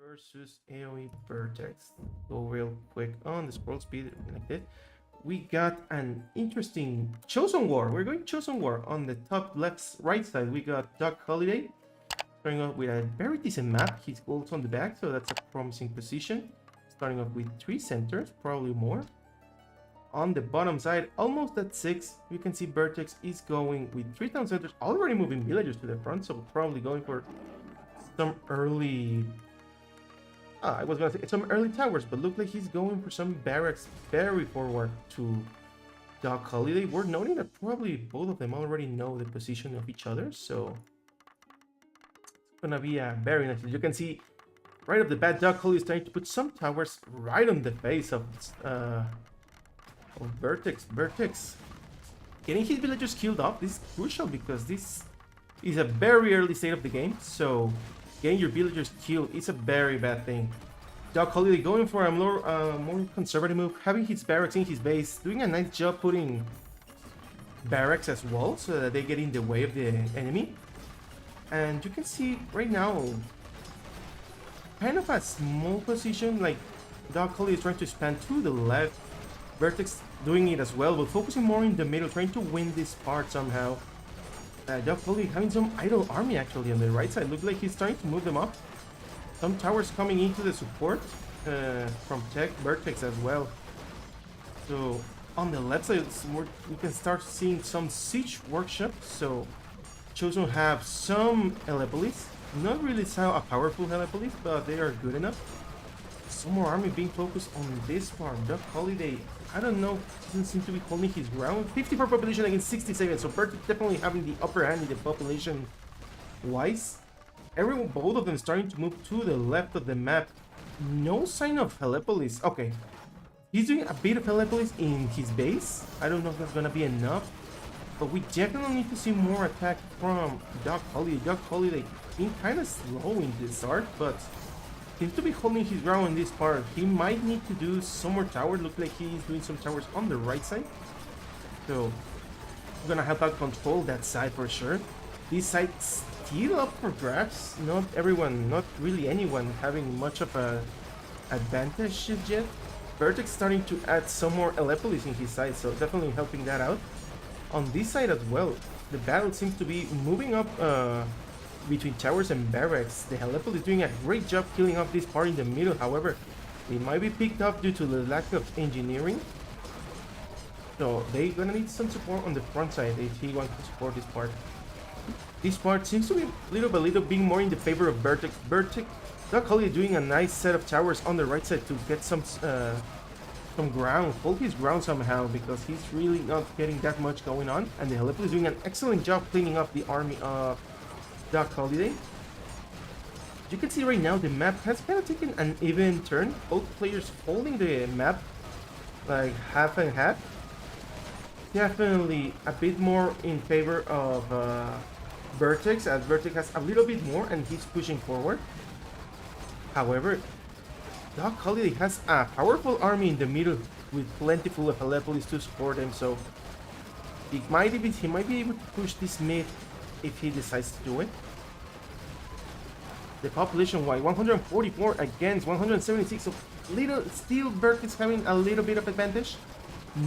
versus AoEVertex. Go real quick on the scroll speed like this. We got an interesting Chosen War. We're going Chosen War. On the top left right side, we got DocHoliday starting off with a very decent map. His gold's on the back, so that's a promising position. Starting off with 3 centers, probably more. On the bottom side, almost at 6, you can see Vertex is going with 3 town centers, already moving villagers to the front, so probably going for some early... I was gonna say some early towers, but look like he's going for some barracks very forward to DocHoliday. We're noting that probably both of them already know the position of each other, so it's gonna be a very nice. You can see right off the bat, DocHoliday is trying to put some towers right on the face of Vertex. Vertex getting his villagers killed off. This is crucial because this is a very early state of the game, so getting your villagers killed is a very bad thing. DocHoliday going for a more conservative move, having his barracks in his base, doing a nice job putting barracks as well so that they get in the way of the enemy. And you can see right now kind of a small position, like DocHoliday is trying to expand to the left, Vertex doing it as well, but focusing more in the middle, trying to win this part somehow. DocHoliday having some idle army actually on the right side. Looks like he's trying to move them up. Some towers coming into the support from Tech Vertex as well. So on the left side, we can start seeing some siege workshops. So Chosen have some Helepolis. Not really a powerful Helepolis, but they are good enough. Some more army being focused on this part. DocHoliday, I don't know, doesn't seem to be holding his ground. 54 population against 67, so Vertex definitely having the upper hand in the population wise. Both of them starting to move to the left of the map. No sign of Helepolis. Okay, he's doing a bit of Helepolis in his base. I don't know if that's gonna be enough, but we definitely need to see more attack from DocHoliday. DocHoliday being kind of slow in this start, but seems to be holding his ground in this part. He might need to do some more towers. Look like he's doing some towers on the right side. So I'm gonna help out control that side for sure. This side still up for grabs. Not really anyone having much of a advantage yet. Vertex starting to add some more Helepolis in his side, so definitely helping that out. On this side as well, the battle seems to be moving up between towers and barracks. The Helepolis is doing a great job killing off this part in the middle. However, it might be picked up due to the lack of engineering. So they're gonna need some support on the front side if he wants to support this part. This part seems to be little by little being more in the favor of Vertex. DocHoliday doing a nice set of towers on the right side to get some ground, hold his ground somehow, because he's really not getting that much going on. And the Helepolis is doing an excellent job cleaning up the army of DocHoliday. You can see right now the map has kind of taken an even turn. Both players holding the map like half and half. Definitely a bit more in favor of Vertex, as Vertex has a little bit more and he's pushing forward. However, DocHoliday has a powerful army in the middle with plenty full of Helepolis to support him, so he might be able to push this mid if he decides to do it. The population wide 144 against 176, so still Vertex having a little bit of advantage.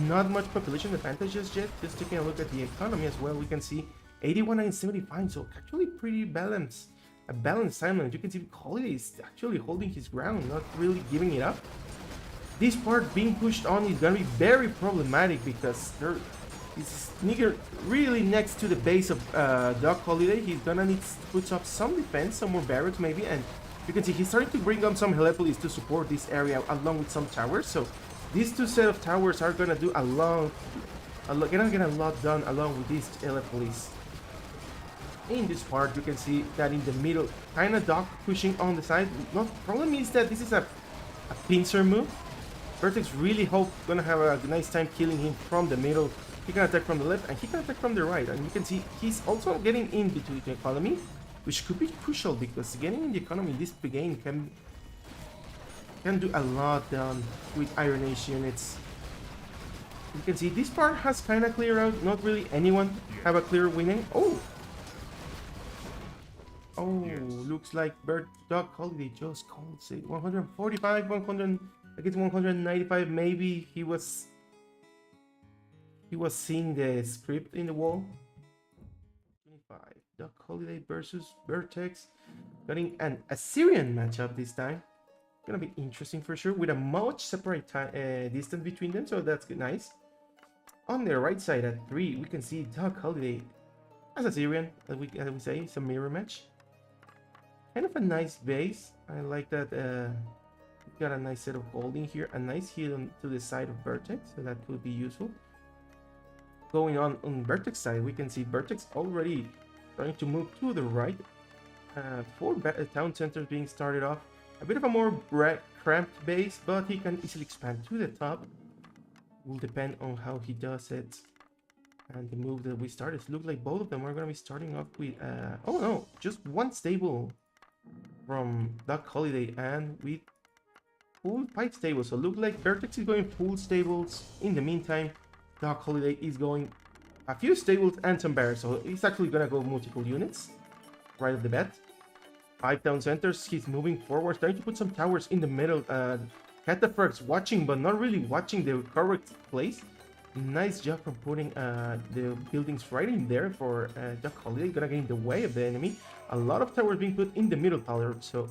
Not much population advantage just yet. Just taking a look at the economy as well, we can see 81 and 75, so actually pretty balanced. A balanced timeline. You can see Holiday is actually holding his ground, not really giving it up. This part being pushed on is gonna be very problematic because he's really next to the base of DocHoliday. He's gonna need to put up some defense, some more barracks maybe, and you can see he's starting to bring up some Helepolis to support this area along with some towers. So these two set of towers are gonna do gonna get a lot done along with these Helepolis. In this part, you can see that in the middle, kind of Doc pushing on the side. The problem is that this is a pincer move. Vertex really gonna have a nice time killing him from the middle. He can attack from the left and he can attack from the right, and you can see he's also getting in between the economy, which could be crucial because getting in the economy in this game can do a lot done with Iron Age units. You can see this part has kind of cleared out. Not really anyone have a clear winning. Oh, looks like DocHoliday just called it. 145, 100, I guess 195. Maybe he was seeing the script in the wall. 25. DocHoliday versus Vertex. Getting an Assyrian matchup this time. Gonna be interesting for sure, with a much separate distance between them, so that's nice. On the right side at 3, we can see DocHoliday as Assyrian, as we say, it's a mirror match. Kind of a nice base. I like that. Got a nice set of holding here, a nice heal to the side of Vertex, so that could be useful. Going on Vertex side, we can see Vertex already trying to move to the right. 4 town centers being started off. A bit of a more cramped base, but he can easily expand to the top. Will depend on how he does it. And the move that we started, look like both of them are going to be starting off with... oh no, just one stable from DocHoliday and with full 5 stables. So look like Vertex is going full stables. In the meantime, DocHoliday is going a few stables and some barracks. So he's actually going to go multiple units right off the bat. 5 town centers, he's moving forward, trying to put some towers in the middle. Cataphracts watching, but not really watching the correct place. Nice job from putting the buildings right in there for DocHoliday. Gonna get in the way of the enemy. A lot of towers being put in the middle tower, so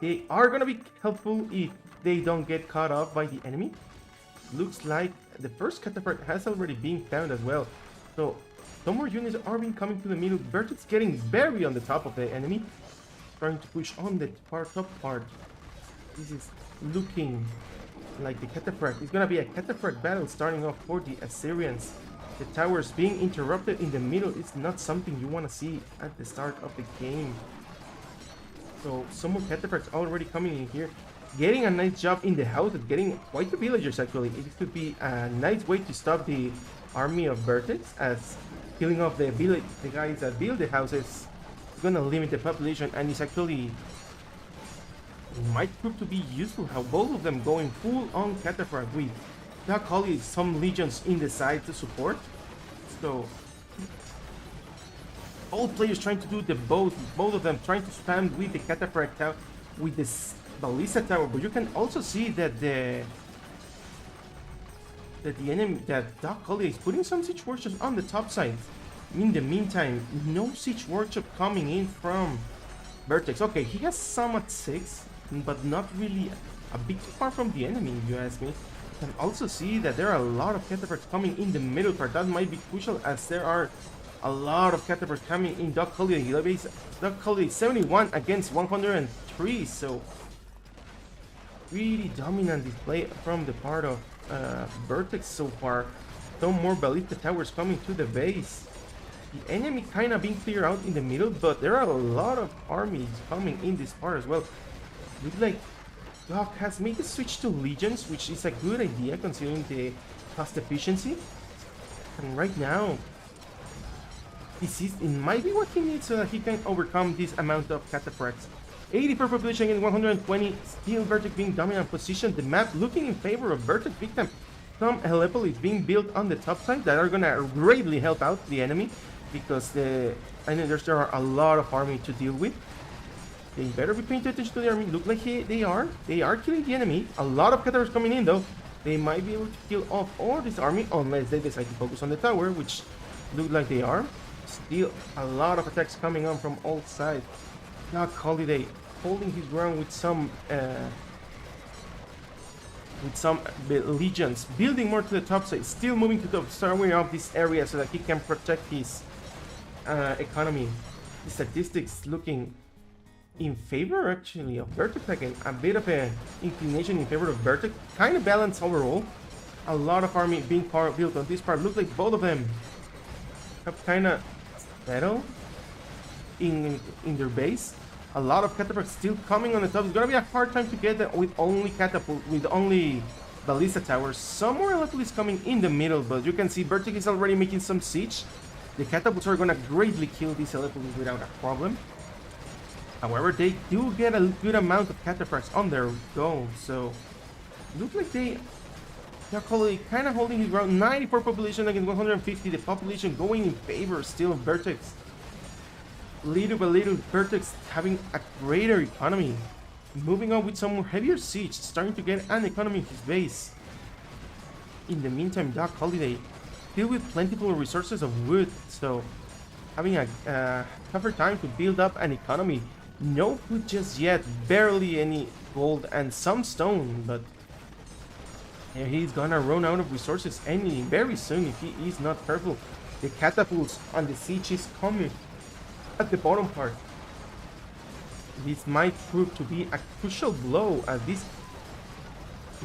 they are gonna be helpful if they don't get caught off by the enemy. Looks like the first Cataphract has already been found as well. So some more units are being coming to the middle. Vertex getting very on the top of the enemy, trying to push on the top part. This is looking like the Cataphract. It's gonna be a Cataphract battle starting off for the Assyrians. The towers being interrupted in the middle is not something you want to see at the start of the game. So some more Cataphracts already coming in here, getting a nice job in the houses, getting quite the villagers actually. It could be a nice way to stop the army of Vertex, as killing off the guys that build the houses is gonna limit the population, and it's actually might prove to be useful how both of them going full on Cataphract with DocHoliday, some legions in the side to support. So all players trying to do the both of them trying to spam with the Cataphract tower, with this Ballista tower, but you can also see that the enemy, that DocHoliday is putting some siege workshops on the top side. In the meantime, no siege workshop coming in from Vertex. Okay, he has some at 6, but not really a bit too far from the enemy, if you ask me. You can also see that there are a lot of Cataphracts coming in the middle part. That might be crucial, as there are a lot of Cataphracts coming in DocHoliday. DocHoliday 71 against 103, so really dominant display from the part of Vertex so far. Some more Ballista towers coming to the base. The enemy kind of being cleared out in the middle, but there are a lot of armies coming in this part as well. Looks like Doc has made the switch to legions, which is a good idea considering the cost efficiency. And right now, it might be what he needs so that he can overcome this amount of Cataphracts. 84 population against 120, still Vertex being dominant position. The map looking in favor of Vertex big time. Some helepolis being built on the top side that are gonna greatly help out the enemy, because there are a lot of army to deal with. They better be paying attention to the army. Look like they are killing the enemy. A lot of Cataphracts coming in though. They might be able to kill off all this army unless they decide to focus on the tower, which look like they are. Still a lot of attacks coming on from all sides. DocHoliday holding his ground with some legions, building more to the top side, still moving to the starting off this area so that he can protect his economy. The statistics looking in favor actually of Vertex again. A bit of an inclination in favor of Vertex. Kind of balanced overall. A lot of army being built on this part. Looks like both of them have kind of settled in their base. A lot of Cataphracts still coming on the top. It's gonna be a hard time to get that with only Ballista towers. Some more helepolis coming in the middle, but you can see Vertex is already making some siege. The catapults are gonna greatly kill these helepolis without a problem. However, they do get a good amount of Cataphracts on their go, so look like they're kind of holding his ground. 94 population against 150. The population going in favor still of Vertex. little by little, Vertex having a greater economy. Moving on with some more heavier siege, starting to get an economy in his base. In the meantime, DocHoliday, filled with plentiful resources of wood, so having a tougher time to build up an economy. No food just yet, barely any gold and some stone, but he's gonna run out of resources any very soon if he is not careful. The catapults on the siege is coming at the bottom part. This might prove to be a crucial blow, as these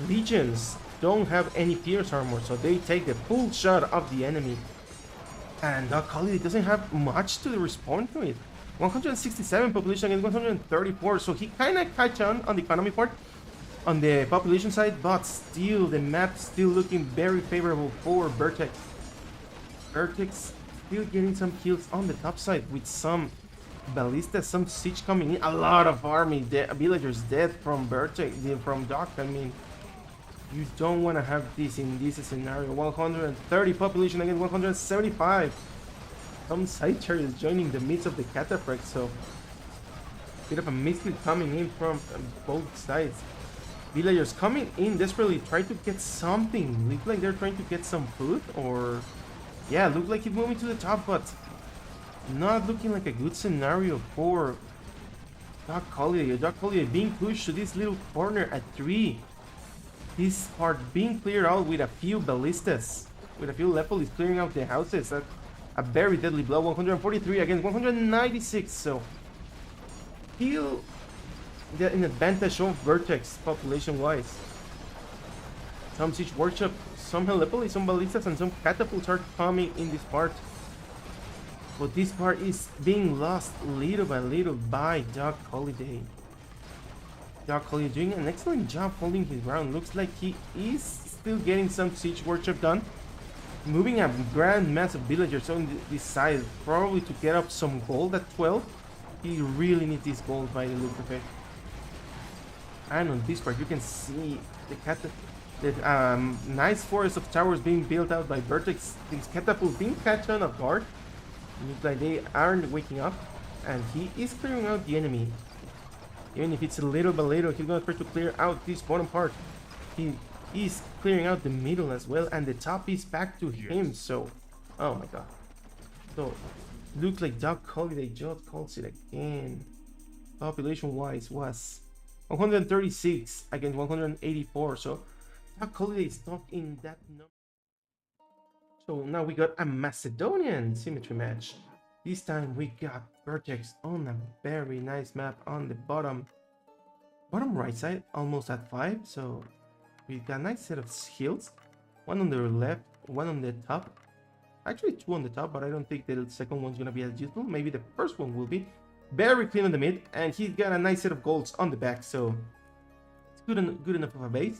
legions don't have any pierce armor, so they take the full shot of the enemy. And DocHoliday doesn't have much to respond to it. 167 population against 134, so he kind of catch on the economy part, on the population side, but still the map still looking very favorable for Vertex. Vertex still getting some kills on the top side with some ballistas, some siege coming in, a lot of army villagers dead from Vertex, from Doc. I mean, you don't want to have this in this scenario. 130 population against 175. Some side charges joining the midst of the cataphract, so bit of a mislead coming in from both sides. Villagers coming in desperately, try to get something. Look like they're trying to get some food, or yeah, look like he's moving to the top, but not looking like a good scenario for DocHoliday. DocHoliday being pushed to this little corner at 3. This part being cleared out with a few ballistas, with a few Lepolis clearing out the houses. That's a very deadly blow. 143 against 196, so still an advantage of Vertex population-wise. Some siege workshop, some Helepolis, some ballistas, and some catapults are coming in this part. But this part is being lost little by little by DocHoliday. DocHoliday doing an excellent job holding his ground. Looks like he is still getting some siege workshop done. Moving a grand mass of villagers on this side, probably to get up some gold at 12. He really needs this gold by the look of it. And on this part, you can see the nice forest of towers being built out by Vertex. These catapults being catch on off guard. Looks like they aren't waking up, and he is clearing out the enemy. Even if it's a little by little, he's gonna try to clear out this bottom part. He is clearing out the middle as well, and the top is back to him. So, oh my god. So, looks like DocHoliday just calls it again. Population-wise was 136 against 184. So, DocHoliday is not in that number. So now we got a Macedonian symmetry match. This time we got Vertex on a very nice map on the bottom right side, almost at 5. So we got a nice set of hills. One on the left, one on the top. Actually 2 on the top, but I don't think the second one's gonna be as useful. Maybe the first one will be. Very clean on the mid, and he's got a nice set of golds on the back, so it's good enough of a base.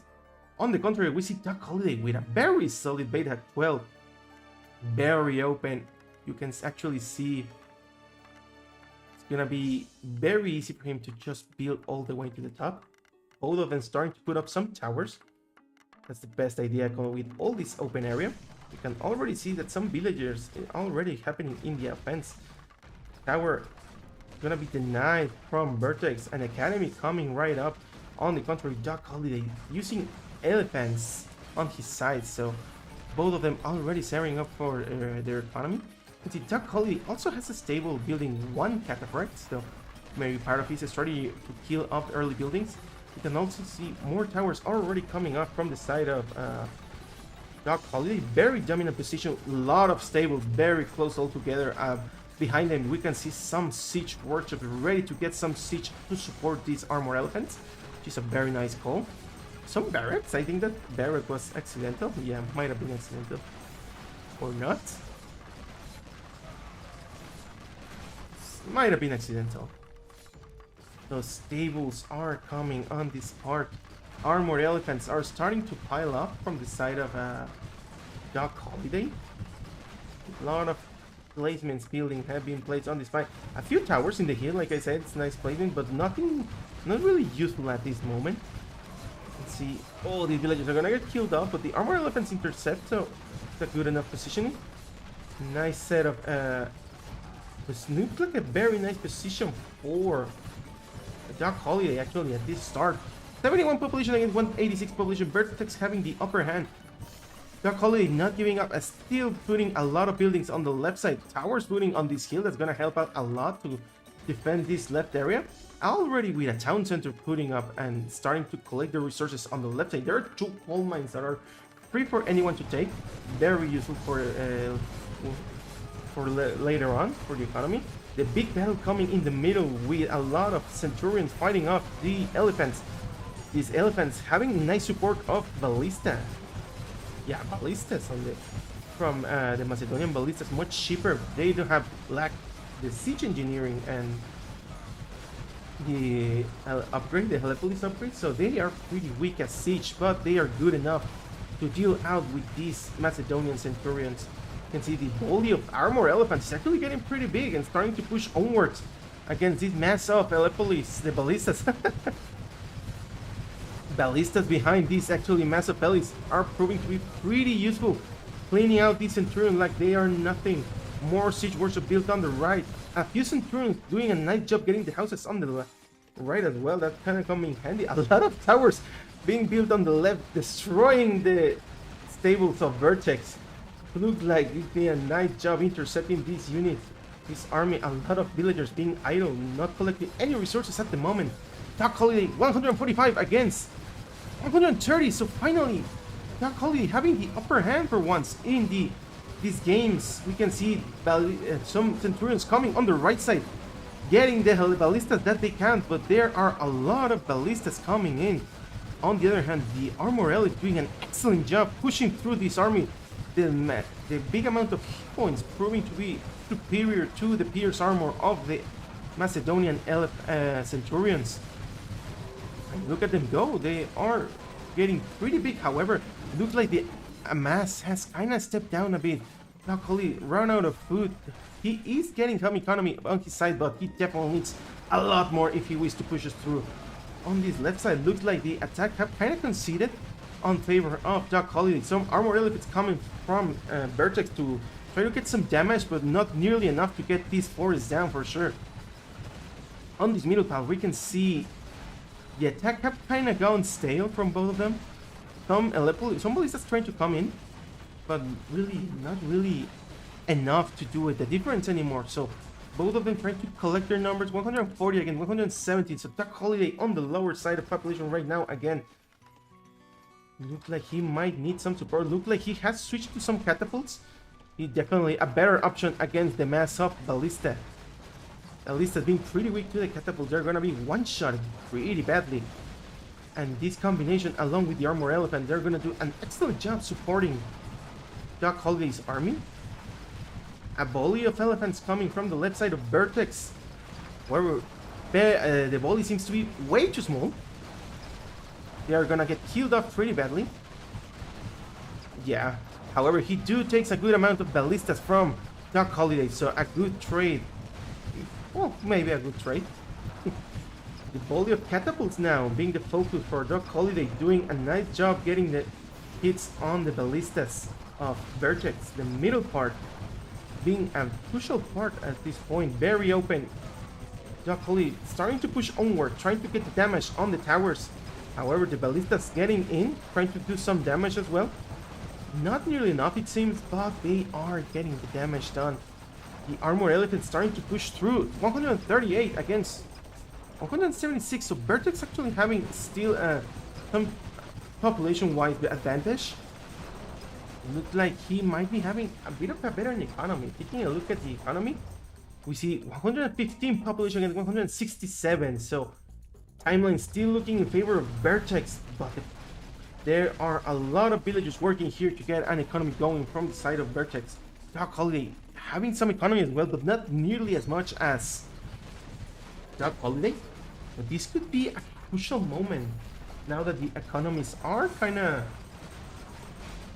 On the contrary, we see DocHoliday with a very solid bait at 12. Very open. You can actually see it's gonna be very easy for him to just build all the way to the top. Both of them starting to put up some towers. That's the best idea going with all this open area. You can already see that some villagers already happening in the offense. Tower gonna be denied from Vertex. An academy coming right up. On the contrary, DocHoliday using elephants on his side, so both of them already setting up for their economy. And see, DocHoliday also has a stable building 1 cataphract, so maybe part of his strategy to kill off early buildings. You can also see more towers already coming up from the side of DocHoliday. Very dominant position, a lot of stables very close all together. Behind them we can see some siege workshop ready to get some siege to support these armor elephants, which is a very nice call. Some barracks, I think that barrack was accidental. Yeah, might have been accidental. Or not. Might have been accidental. Those stables are coming on this part. Armored elephants are starting to pile up from the side of DocHoliday. A lot of placements building have been placed on this fight. A few towers in the hill, like I said, it's nice placement, but nothing, not really useful at this moment. Let's see. Oh, these villagers are gonna get killed off, but the armor elephants intercept, so it's a good enough positioning. Nice set of This looks like a very nice position for DocHoliday actually at this start. 71 population against 186 population. Vertex having the upper hand. DocHoliday not giving up, still putting a lot of buildings on the left side. Towers putting on this hill, that's gonna help out a lot to defend this left area. Already with a town center putting up and starting to collect the resources on the left side. There are 2 coal mines that are free for anyone to take. Very useful for later on for the economy. The big battle coming in the middle with a lot of centurions fighting off the elephants. These elephants having nice support of ballista. Yeah, ballistas on from the Macedonian ballistas, much cheaper. They don't have lack the siege engineering and the upgrade, the Helepolis upgrade, so they are pretty weak as siege, but they are good enough to deal out with these Macedonian centurions. You can see the volley of armor elephants is actually getting pretty big and starting to push onwards against this mass of Helepolis, the ballistas. Ballistas behind these actually massive bellies are proving to be pretty useful, cleaning out these centurions like they are nothing. More siege worship built on the right. A few centurions doing a nice job getting the houses on the right as well. That's kind of coming in handy. A lot of towers being built on the left, destroying the stables of Vertex. Looks like it's been a nice job intercepting these units. This army, a lot of villagers being idle, not collecting any resources at the moment. DocHoliday 145 against 130, so finally DocHoliday having the upper hand for once in these games. We can see some centurions coming on the right side, getting the ballistas that they can, but there are a lot of ballistas coming in. On the other hand, the armor elite doing an excellent job pushing through this army. The big amount of hit points proving to be superior to the pierce armor of the Macedonian centurions. And look at them go, they are getting pretty big. However, it looks like the mass has kind of stepped down a bit. DocHoliday run out of food. He is getting some economy on his side, but he definitely needs a lot more if he wishes to push us through. On this left side, looks like the attack have kind of conceded on favor of DocHoliday. Some armor elephants coming from Vertex to try to get some damage, but not nearly enough to get these forests down for sure. On this middle path, we can see the attack have kind of gone stale from both of them. Some ballistas trying to come in, but really not really enough to do it the difference anymore. So both of them trying to collect their numbers. 140 again, 117. So DocHoliday on the lower side of population right now again. Look like he might need some support. Look like he has switched to some catapults. He definitely a better option against the mass of ballista. Ballista's being pretty weak to the catapults. They're gonna be one-shot pretty badly. And this combination along with the armor elephant, they're gonna do an excellent job supporting DocHoliday's army. A volley of elephants coming from the left side of Vertex, where the volley seems to be way too small. They are gonna get killed off pretty badly. Yeah. However, he takes a good amount of ballistas from DocHoliday, so a good trade. Well, maybe a good trade. The volley of catapults now being the focus for DocHoliday, doing a nice job getting the hits on the ballistas of Vertex. The middle part being a crucial part at this point, very open. DocHoliday starting to push onward, trying to get the damage on the towers. However, the ballistas getting in, trying to do some damage as well. Not nearly enough it seems, but they are getting the damage done. The armor elephant starting to push through. 138 against 176. So Vertex actually having still some population-wide advantage. Looks like he might be having a bit of a better economy. Taking a look at the economy, we see 115 population against 167. So timeline still looking in favor of Vertex, but there are a lot of villagers working here to get an economy going from the side of Vertex. DocHoliday having some economy as well, but not nearly as much as DocHoliday. But this could be a crucial moment now that the economies are kind of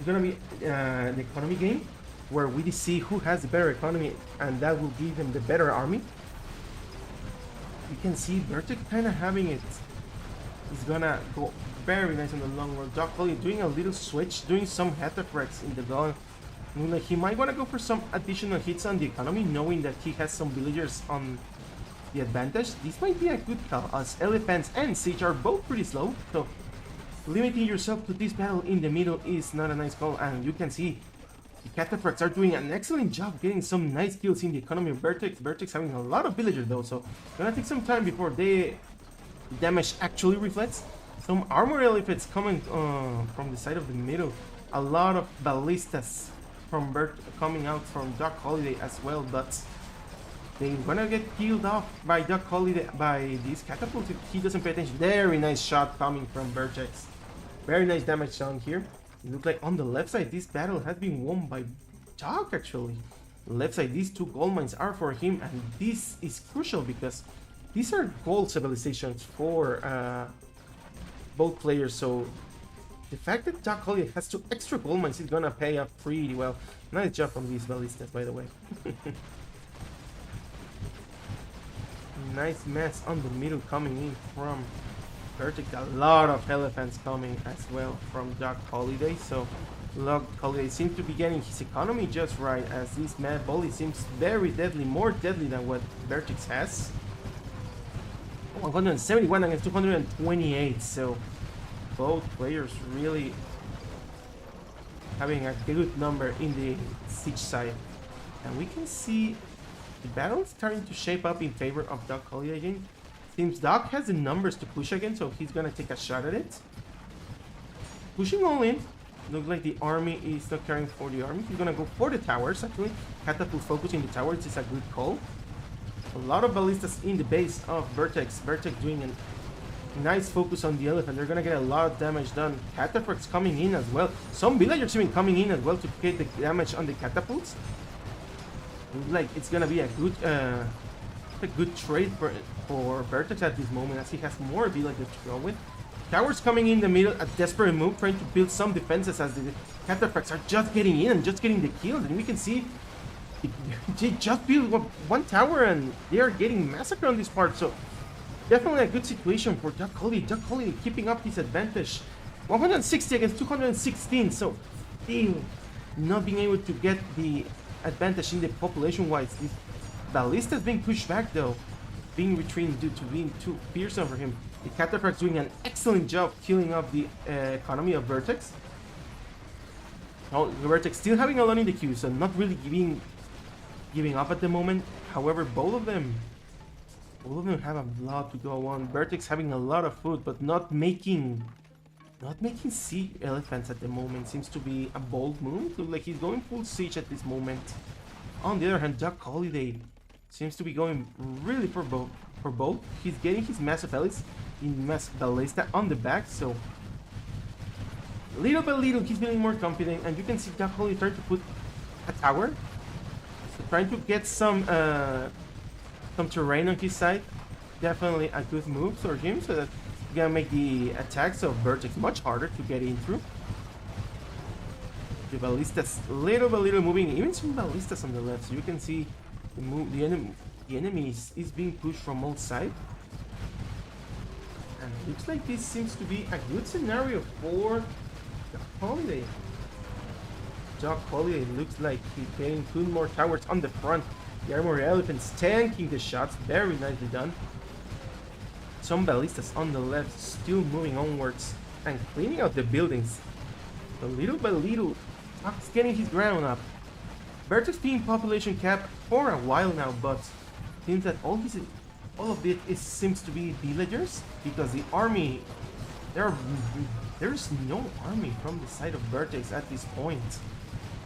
gonna be the economy game, where we see who has the better economy, and that will give them the better army. You can see Vertex kind of having it. It's gonna go very nice in the long run. DocHoliday doing a little switch, doing some AoEVertex in the Like he might want to go for some additional hits on the economy, knowing that he has some villagers on the advantage. This might be a good call, as elephants and siege are both pretty slow, so limiting yourself to this battle in the middle is not a nice call. And you can see the cataphracts are doing an excellent job getting some nice kills in the economy of Vertex. Vertex having a lot of villagers though, so gonna take some time before the damage actually reflects. Some armor elephants coming from the side of the middle. A lot of ballistas from coming out from DocHoliday as well, but they're gonna get killed off by DocHoliday by these catapults if he doesn't pay attention. Very nice shot coming from Vertex. Very nice damage down here. It looks like on the left side, this battle has been won by Doc actually. Left side, these 2 gold mines are for him, and this is crucial because these are gold civilizations for both players. So the fact that DocHoliday has 2 extra gold mines is gonna pay up pretty well. Nice job from these ballistas, by the way. Nice mess on the middle coming in from Vertex. A lot of elephants coming as well from DocHoliday. So DocHoliday seems to be getting his economy just right, as this mad volley seems very deadly, more deadly than what Vertex has. 171 against 228, so both players really having a good number in the siege side. And we can see the battle is starting to shape up in favor of DocHoliday again. Seems Doc has the numbers to push again, so he's gonna take a shot at it. Pushing all in. Looks like the army is not caring for the army. He's gonna go for the towers actually. Catapult focusing the towers is a good call. A lot of ballistas in the base of Vertex. Vertex doing a nice focus on the elephant. They're gonna get a lot of damage done. Cataphracts coming in as well. Some villagers even coming in as well to get the damage on the catapults. Looks like it's gonna be a good trade for Vertex at this moment, as he has more villagers to go with. Towers coming in the middle, a desperate move, trying to build some defenses as the cataphracts are just getting in and just getting the kills. And we can see they just built 1 tower and they are getting massacred on this part. So definitely a good situation for DocHoliday. DocHoliday keeping up his advantage. 160 against 216. So still not being able to get the advantage in the population-wise. This ballista is being pushed back though, being retreated due to being too fearsome for him. The cataphracts doing an excellent job killing off the economy of Vertex. Oh, Vertex still having a lot in the queue, so not really giving up at the moment. However, both of them have a lot to go on. Vertex having a lot of food, but not making siege elephants at the moment. Seems to be a bold move. Looks like he's going full siege at this moment. On the other hand, DocHoliday seems to be going really for both. He's getting his massive elites in mass ballista on the back, so little by little he's feeling more confident, and you can see DocHoliday trying to put a tower, so trying to get some terrain on his side. Definitely a good move for him, so that he's gonna make the attacks of Vertex much harder to get in through. The ballistas little by little moving, even some ballistas on the left, so you can see the enemy is being pushed from all sides. And it looks like this seems to be a good scenario for DocHoliday. DocHoliday looks like he's getting 2 more towers on the front. The armored elephants tanking the shots, very nicely done. Some ballistas on the left still moving onwards and cleaning out the buildings. So little by little, Doc's getting his ground up. Vertex being population cap for a while now, but seems that all of it seems to be villagers, because the army, there's no army from the side of Vertex at this point.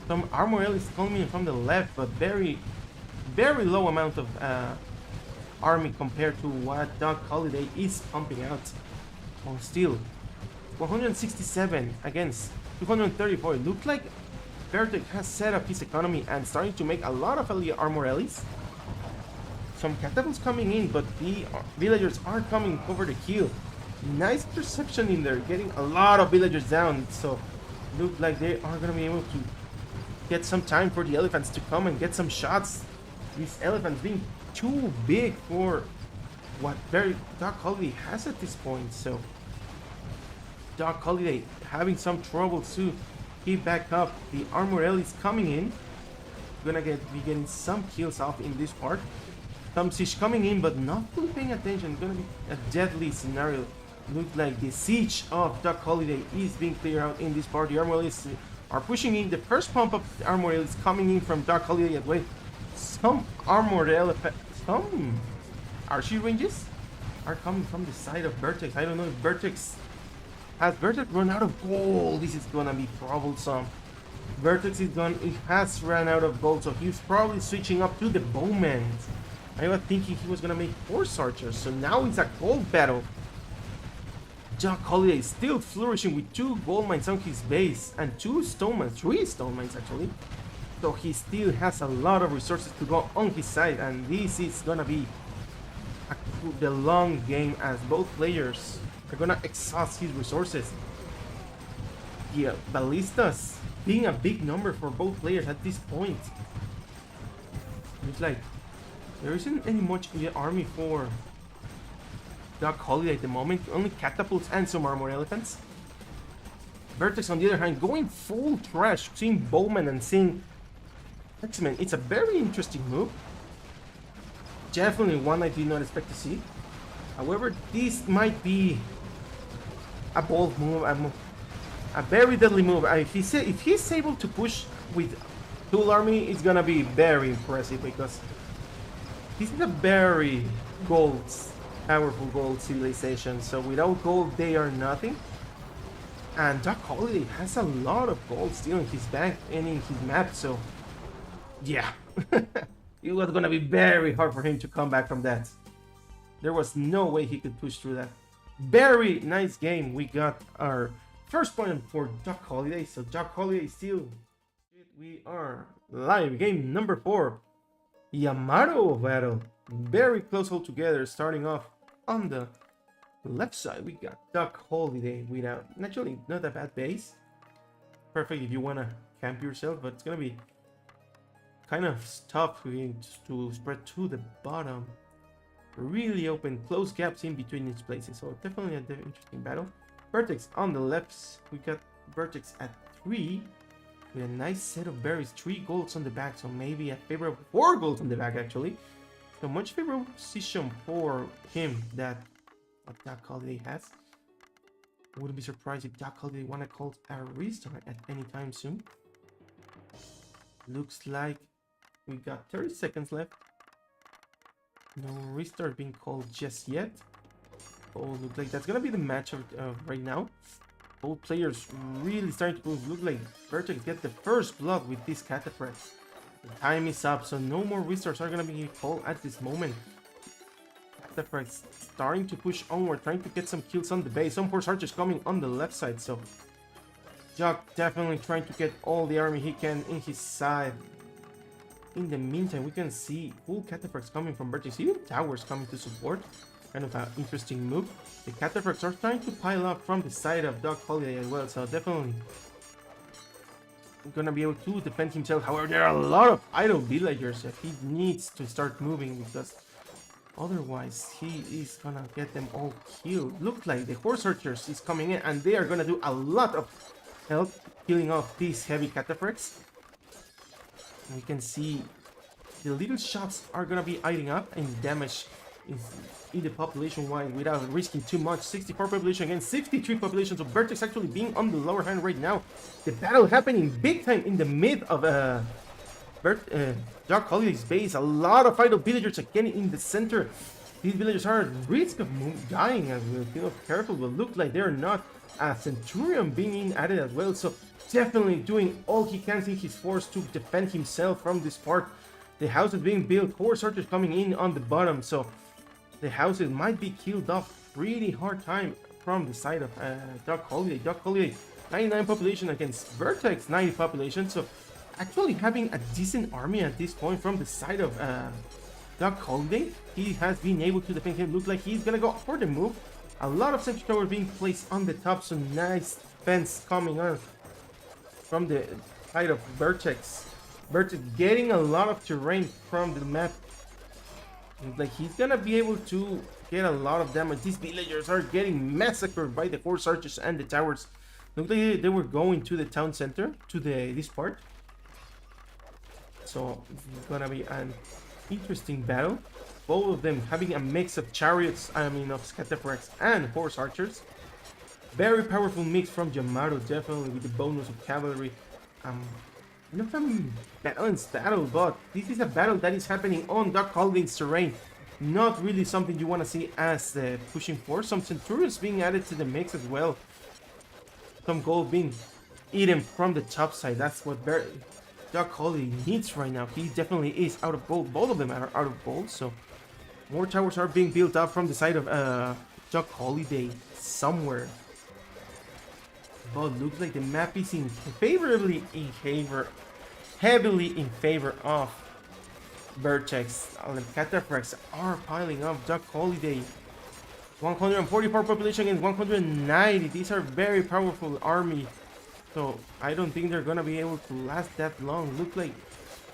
Some armor is coming in from the left, but very low amount of army compared to what DocHoliday is pumping out. Oh, still 167 against 234. It looked like Vertex has set up his economy and starting to make a lot of armor elites. Some catapults coming in, but the villagers are coming over the kill. Nice perception in there, getting a lot of villagers down. So look like they are gonna be able to get some time for the elephants to come and get some shots. These elephants being too big for what DocHoliday has at this point. So DocHoliday having some trouble too Keep back up. The Armorel is coming in. Gonna be getting some kills off in this part. Some siege coming in, but not fully paying attention. Gonna be a deadly scenario. Looks like the siege of DocHoliday is being cleared out in this part. The Armorelists are pushing in. The first pump of the Armorel is coming in from DocHoliday as well. Some Armorel, some archery ranges are coming from the side of Vertex. I don't know if Vertex has run out of gold. This is gonna be troublesome. Vertex has run out of gold, so he's probably switching up to the bowman. I was thinking he was gonna make horse archers, so now it's a gold battle. DocHoliday is still flourishing with 2 gold mines on his base and 2 stone mines, 3 stone mines actually. So he still has a lot of resources to go on his side, and this is gonna be the long game as both players are gonna exhaust his resources. Yeah, ballistas being a big number for both players at this point. It's like there isn't any much army for DocHoliday at the moment. Only catapults and some armor elephants. Vertex on the other hand going full trash, seeing bowman and seeing X-Men. It's a very interesting move. Definitely one I did not expect to see. However, this might be a bold move, a very deadly move. If he's able to push with Tool Army, it's gonna be very impressive because this is a very powerful gold civilization. So without gold, they are nothing. And DocHoliday has a lot of gold still in his bank and in his map. So yeah, it was gonna be very hard for him to come back from that. There was no way he could push through that. Very nice game. We got our first point for DocHoliday. So DocHoliday still. We are live. Game number 4. Yamato battle. Very close hold together. Starting off on the left side, we got DocHoliday without naturally not a bad base. Perfect if you wanna camp yourself, but it's gonna be kind of tough to spread to the bottom. Really open, close gaps in between each places. So definitely an interesting battle. Vertex on the left, we got Vertex at 3 with a nice set of berries. 3 golds on the back, so maybe a favorable 4 golds on the back actually. So much favorable position for him that DocHoliday has. I wouldn't be surprised if DocHoliday wanna call a restart at any time soon. Looks like we got 30 seconds left. No restart being called just yet. Oh, looks like that's gonna be the match of right now. Both players really starting to look like Vertex get the first blood with this Cataphract. The time is up, so no more restarts are gonna be called at this moment. Cataphract starting to push onward, trying to get some kills on the base. Some horse archers coming on the left side, so Doc definitely trying to get all the army he can in his side. In the meantime, we can see full Cataphracts coming from Vertex, even towers coming to support. Kind of an interesting move. The Cataphracts are trying to pile up from the side of DocHoliday as well, so definitely gonna be able to defend himself. However, there are a lot of idle villagers that he needs to start moving because otherwise he is gonna get them all killed. Looks like the horse archers is coming in and they are gonna do a lot of help killing off these heavy Cataphracts. We can see the little shots are gonna be eating up and damage in the population wide without risking too much. 64 population against 63 population, so Vertex actually being on the lower hand right now. The battle happening big time in the mid of DocHoliday's base. A lot of idle villagers again in the center. These villagers are at risk of dying as we feel careful, but look like they're not. A Centurion being added as well, so definitely doing all he can in his force to defend himself from this part. The house is being built, horse archers coming in on the bottom, so the houses might be killed off pretty hard time from the side of DocHoliday. DocHoliday 99 population against Vertex 90 population, so actually having a decent army at this point from the side of DocHoliday. He has been able to defend him. Looks like he's gonna go for the move. A lot of sentry towers being placed on the top, so nice fence coming on from the side of Vertex. Vertex getting a lot of terrain from the map. Looks like he's gonna be able to get a lot of damage. These villagers are getting massacred by the horse archers and the towers. Looked like they were going to the town center, to this part. So it's gonna be an interesting battle. Both of them having a mix of chariots, I mean of scatterfrags and horse archers. Very powerful mix from Yamato, definitely with the bonus of cavalry. Not a balanced battle, but this is a battle that is happening on DocHoliday's terrain. Not really something you want to see as pushing for. Some Centurions being added to the mix as well. Some gold being eaten from the top side. That's what DocHoliday needs right now. He definitely is out of gold. Both of them are out of gold, so more towers are being built up from the side of DocHoliday somewhere. But looks like the map is heavily in favor of Vertex. The cataphracts are piling up. DocHoliday, 144 population and 190. These are very powerful army. So I don't think they're gonna be able to last that long. Look like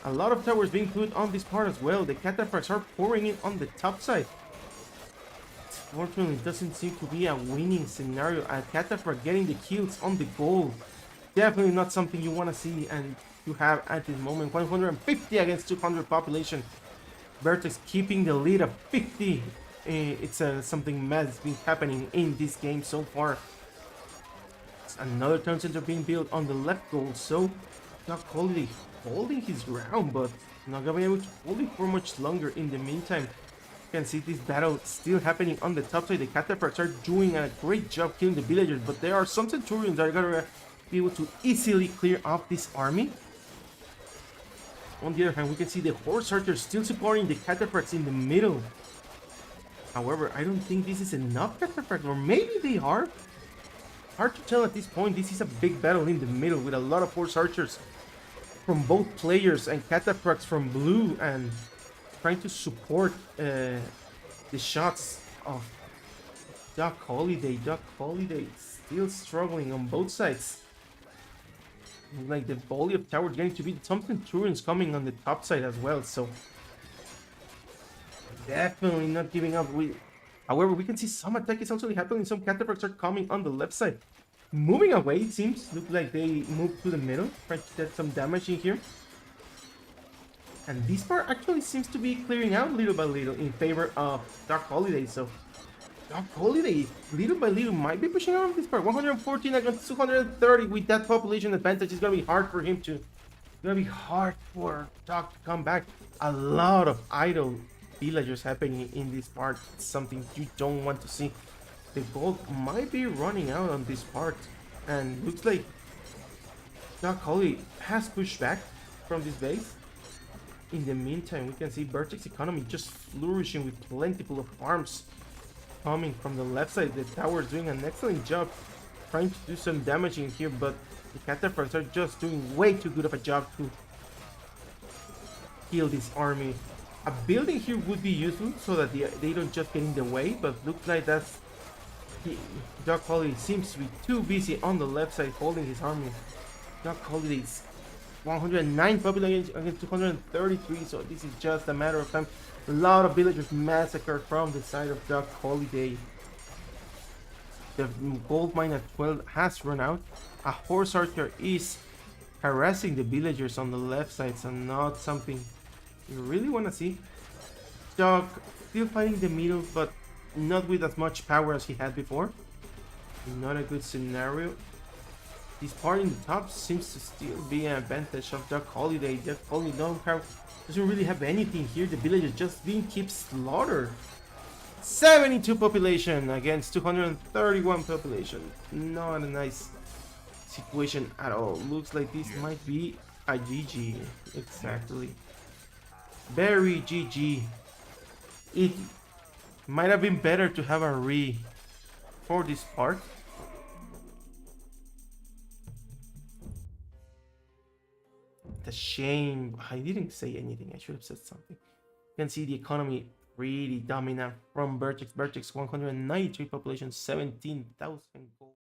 a lot of towers being put on this part as well. The cataphracts are pouring in on the top side. Fortunately, it doesn't seem to be a winning scenario. A cataphract getting the kills on the goal. Definitely not something you want to see and you have at this moment. 150 against 200 population. Vertex keeping the lead of 50. It's something mad has been happening in this game so far. Another town center being built on the left goal. So DocHoliday holding his ground, but not gonna be able to hold it for much longer. In the meantime, you can see this battle still happening on the top side. The cataphracts are doing a great job killing the villagers, but there are some centurions that are gonna be able to easily clear off this army. On the other hand, we can see the horse archers still supporting the cataphracts in the middle. However, I don't think this is enough cataphracts, or maybe they are. Hard to tell at this point. This is a big battle in the middle with a lot of horse archers from both players and cataphracts from blue, and trying to support the shots of DocHoliday. DocHoliday still struggling on both sides. Like the volley of towers getting to beat some centurions coming on the top side as well. So definitely not giving up. However, we can see some attack is also happening. Some cataphracts are coming on the left side. Moving away, it seems. Look like they moved to the middle. Trying to get some damage in here. And this part actually seems to be clearing out little by little in favor of DocHoliday. So DocHoliday, little by little, might be pushing out this part. 114 against 230 with that population advantage. It's going to be hard for him to... It's going to be hard for Doc to come back. A lot of idle villagers happening in this part. It's something you don't want to see. The gold might be running out on this part, and looks like DocHoliday has pushed back from this base. In the meantime, we can see Vertex economy just flourishing with plentiful of farms coming from the left side. The towers doing an excellent job trying to do some damage in here, but the cataphracts are just doing way too good of a job to kill this army. A building here would be useful so that they don't just get in the way, but looks like that's... DocHoliday seems to be too busy on the left side holding his army. DocHoliday is 109 population against 233, so this is just a matter of time. A lot of villagers massacred from the side of DocHoliday. The gold mine at 12 has run out. A horse archer is harassing the villagers on the left side, so not something you really want to see. Doc still fighting the middle, but not with as much power as he had before. Not a good scenario. This part in the top seems to still be an advantage of DocHoliday. DocHoliday doesn't really have anything here. The villagers just being keep slaughtered. 72 population against 231 population. Not a nice situation at all. Looks like this might be a GG. Exactly. Very GG. It might have been better to have a re for this part. It's a shame. I didn't say anything. I should have said something. You can see the economy really dominant from Vertex. Vertex 193 population, 17,000 gold.